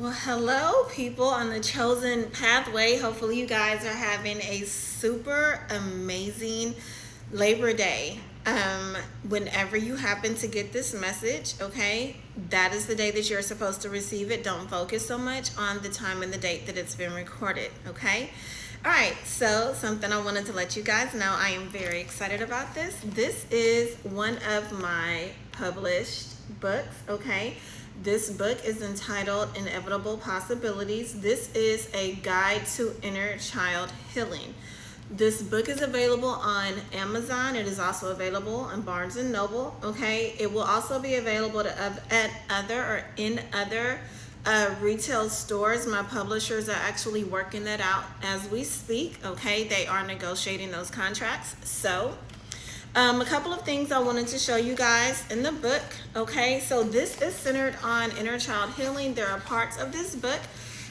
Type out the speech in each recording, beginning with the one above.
Well, hello, people on the chosen pathway. Hopefully, you guys are having a super amazing Labor Day. Whenever you happen to get this message, okay, that is the day that you're supposed to receive it. Don't focus so much on the time and the date that it's been recorded, okay? All right, so something I wanted to let you guys know. I am very excited about this. This is one of my published books, okay? This book is entitled Inevitable Possibilities. This is a guide to inner child healing. This book is available on Amazon. It is also available on Barnes and Noble. Okay, it will also be available at other retail stores. My publishers are actually working that out as we speak. Okay, they are negotiating those contracts. So a couple of things I wanted to show you guys in the book. Okay, so this is centered on inner child healing. There are parts of this book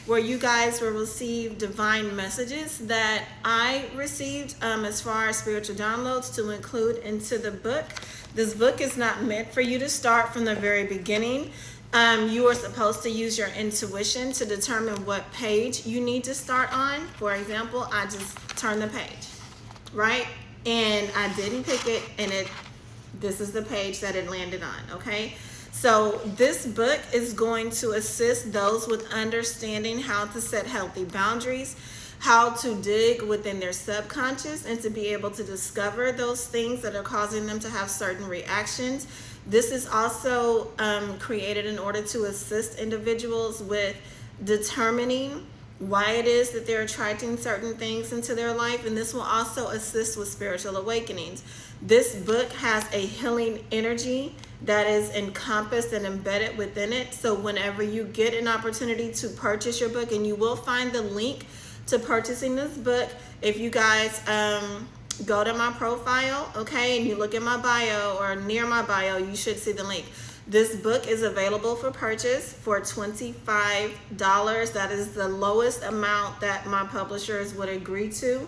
where you guys will receive divine messages that I received as far as spiritual downloads to include into the book. This book is not meant for you to start from the very beginning. You are supposed to use your intuition to determine what page you need to start on. For example, I just turned the page, right? And I didn't pick it, and this is the page that it landed on, okay? So this book is going to assist those with understanding how to set healthy boundaries, how to dig within their subconscious, and to be able to discover those things that are causing them to have certain reactions. This is also created in order to assist individuals with determining why it is that they're attracting certain things into their life, and this will also assist with spiritual awakenings. This book has a healing energy that is encompassed and embedded within it. So whenever you get an opportunity to purchase your book, and you will find the link to purchasing this book if you guys go to my profile, okay, and you look at my bio or near my bio, you should see the link. This book is available for purchase for $25. That is the lowest amount that my publishers would agree to.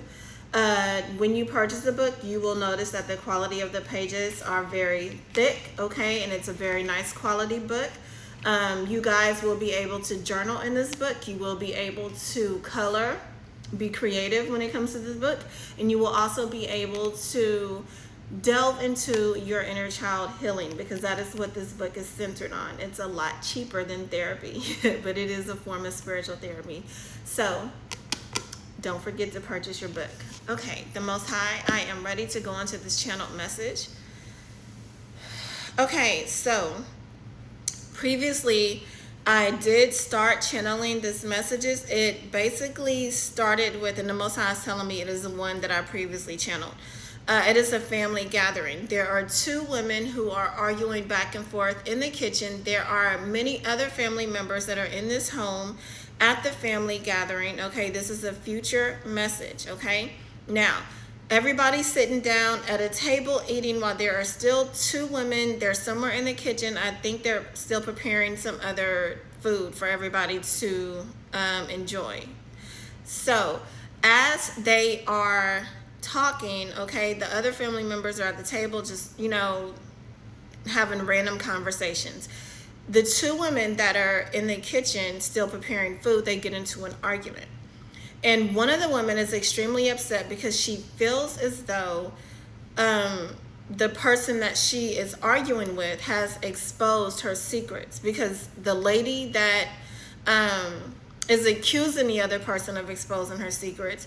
When you purchase the book, you will notice that the quality of the pages are very thick, okay, and it's a very nice quality book. You guys will be able to journal in this book. You will be able to color, be creative when it comes to this book, and you will also be able to delve into your inner child healing, because that is what this book is centered on. It's a lot cheaper than therapy, but it is a form of spiritual therapy. So don't forget to purchase your book. Okay, the Most High, I am ready to go into this channeled message. Okay, so previously I did start channeling these messages. It basically started with, and the Most High is telling me it is the one that I previously channeled. It is a family gathering. There are two women who are arguing back and forth in the kitchen. There are many other family members that are in this home at the family gathering. Okay, this is a future message. Okay, now everybody's sitting down at a table eating while there are still two women. They're somewhere in the kitchen. I think they're still preparing some other food for everybody to enjoy. So as they are talking, okay, the other family members are at the table just, having random conversations. The two women that are in the kitchen still preparing food, they get into an argument. And one of the women is extremely upset because she feels as though the person that she is arguing with has exposed her secrets, because the lady that is accusing the other person of exposing her secrets,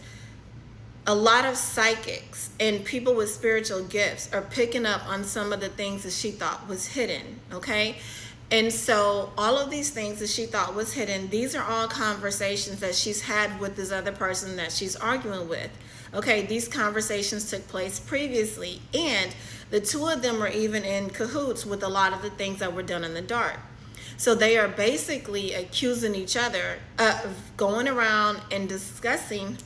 a lot of psychics and people with spiritual gifts are picking up on some of the things that she thought was hidden, okay? And so all of these things that she thought was hidden, these are all conversations that she's had with this other person that she's arguing with, okay? These conversations took place previously, and the two of them were even in cahoots with a lot of the things that were done in the dark. So they are basically accusing each other of going around and discussing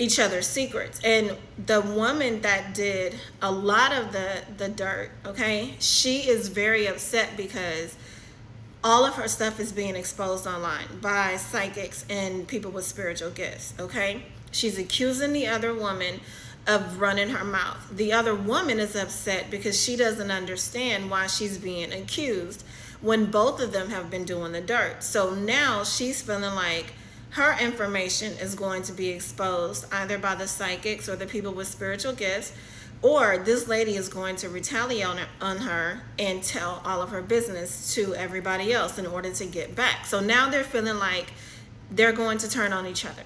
each other's secrets. And the woman that did a lot of the dirt, okay, she is very upset because all of her stuff is being exposed online by psychics and people with spiritual gifts, okay? She's accusing the other woman of running her mouth. The other woman is upset because she doesn't understand why she's being accused when both of them have been doing the dirt. So now she's feeling like her information is going to be exposed either by the psychics or the people with spiritual gifts, or this lady is going to retaliate on her and tell all of her business to everybody else in order to get back. So now they're feeling like they're going to turn on each other.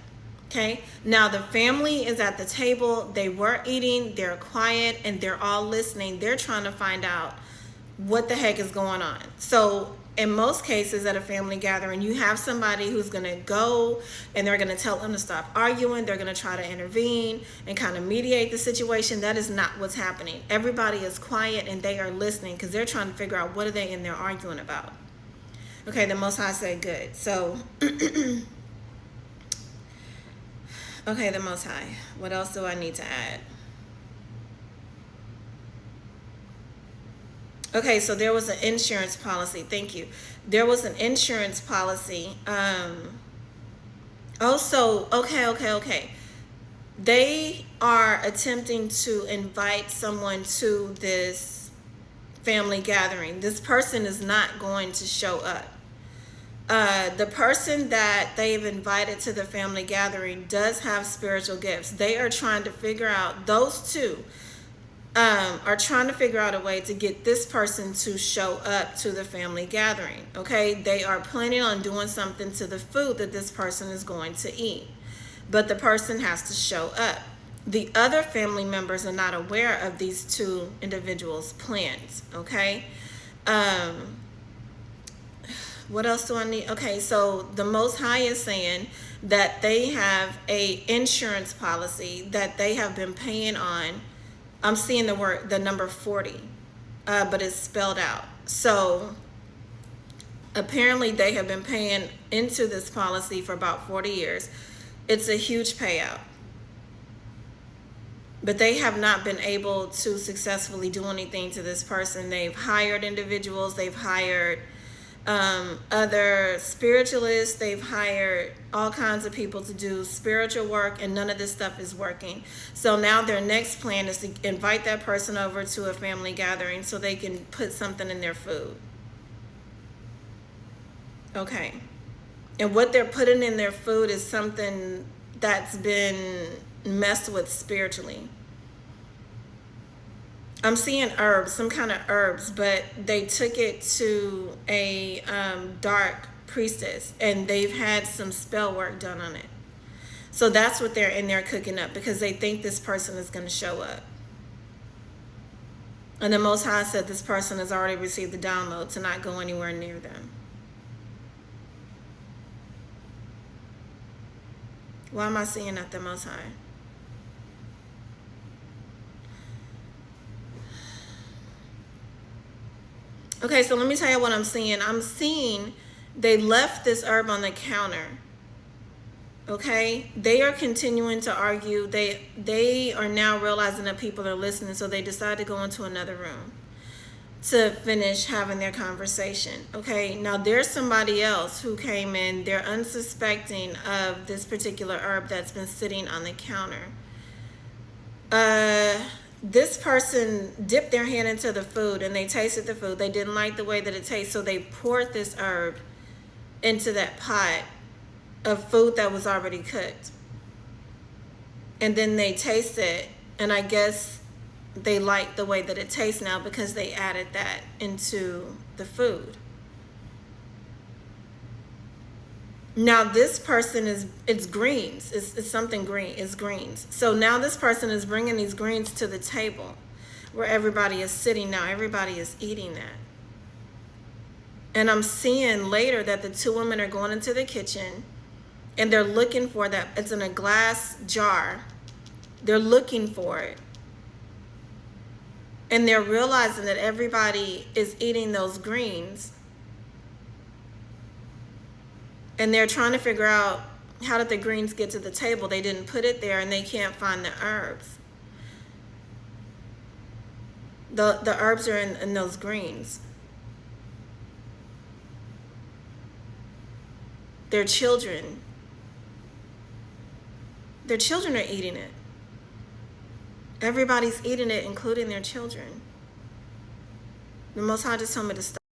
Okay, now the family is at the table. They were eating, they're quiet, and they're all listening. They're trying to find out what the heck is going on. So in most cases at a family gathering, you have somebody who's going to go and they're going to tell them to stop arguing. They're going to try to intervene and kind of mediate the situation. That is not what's happening. Everybody is quiet and they are listening because they're trying to figure out what are they in there arguing about. Okay, the Most High said good. So okay, the Most High. What else do I need to add? Okay, so there was an insurance policy. Thank you. There was an insurance policy. Okay. They are attempting to invite someone to this family gathering. This person is not going to show up. The person that they've invited to the family gathering does have spiritual gifts. They are trying to figure out, those two are trying to figure out a way to get this person to show up to the family gathering. Okay, they are planning on doing something to the food that this person is going to eat, but the person has to show up. The other family members are not aware of these two individuals' plans. Okay. What else do I need? Okay, so the Most High is saying that they have a insurance policy that they have been paying on. I'm seeing the number 40, but it's spelled out. So apparently they have been paying into this policy for about 40 years. It's a huge payout. But they have not been able to successfully do anything to this person. They've hired individuals, they've hired other spiritualists, they've hired all kinds of people to do spiritual work, and none of this stuff is working. So now their next plan is to invite that person over to a family gathering so they can put something in their food. Okay. And what they're putting in their food is something that's been messed with spiritually. I'm seeing herbs, some kind of herbs, but they took it to a dark priestess and they've had some spell work done on it. So that's what they're in there cooking up because they think this person is going to show up. And the Most High said this person has already received the download to not go anywhere near them. Why am I seeing that, the Most High? Okay, so let me tell you what I'm seeing. I'm seeing they left this herb on the counter. Okay, they are continuing to argue. They are now realizing that people are listening, so they decide to go into another room to finish having their conversation. Okay, now there's somebody else who came in. They're unsuspecting of this particular herb that's been sitting on the counter. This person dipped their hand into the food and they tasted the food. They didn't like the way that it tastes, so they poured this herb into that pot of food that was already cooked. And then they taste it, and I guess they like the way that it tastes now because they added that into the food. Now this person it's greens. It's something green. It's greens. So now this person is bringing these greens to the table where everybody is sitting now. Everybody is eating that. And I'm seeing later that the two women are going into the kitchen and they're looking for that. It's in a glass jar. They're looking for it. And they're realizing that everybody is eating those greens. And they're trying to figure out, how did the greens get to the table? They didn't put it there and they can't find the herbs. The herbs are in those greens. Their children are eating it. Everybody's eating it, including their children. The Most High just told me to stop.